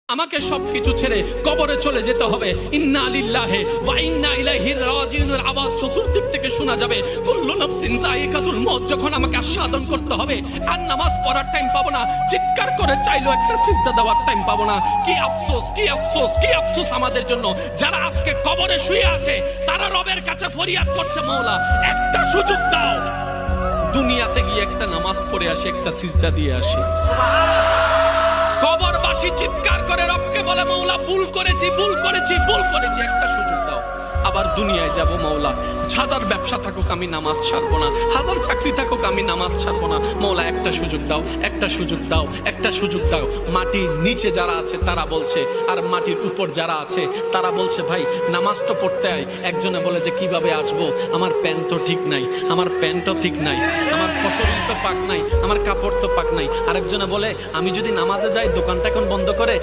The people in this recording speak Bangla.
আমাকে সবকিছু ছেড়ে কবরে চলে যেতে হবে। ইন্না লিল্লাহি ওয়া ইন্না ইলাইহি রাজিউনের আওয়াজ চতুর্দিক থেকে শোনা যাবে। কুল্লু নাফসিন যায়িকাতুল মউত। যখন আমাকে আস্বাদন করতে হবে আর নামাজ পড়ার টাইম পাবো না, চিৎকার করে চাইলো একটা সিজদা দেওয়ার টাইম পাবো না। কি আফসোস, কি আফসোস, কি আফসোস আমাদের জন্য যারা আজকে কবরে শুয়ে আছে, তারা রবের কাছে ফরিয়াদ করছে, মাওলা একটা সুযোগ দাও, দুনিয়াতে গিয়ে একটা নামাজ পড়ে আসি, একটা সিজদা দিয়ে আসি। কবরবাসী চিৎকার করে রবকে বলে, মাওলা ভুল করেছি, ভুল করেছি, ভুল করেছি, একটা সুযোগ দাও। আবার দুনিয়ায় যাব, মাওলা হাজার ব্যবসা থাকুক আমি নামাজ ছাড়বো না, হাজার চাকরি থাকুক আমি নামাজ ছাড়বো না। মাওলা একটা সুযোগ দাও, একটা সুযোগ দাও, একটা সুযোগ দাও। মাটির নিচে যারা আছে তারা বলছে, আর মাটির উপর যারা আছে তারা বলছে, ভাই নামাজ তো পড়তে আয়। একজনে বলে যে কিভাবে আসবো, আমার প্যান্ট তো ঠিক নাই, আমার প্যান্টও ঠিক নাই, আমার শরীর তো পাক নাই, আমার কাপড় তো পাক নাই। আরেকজনে বলে, আমি যদি নামাজে যাই দোকানটা এখন বন্ধ করে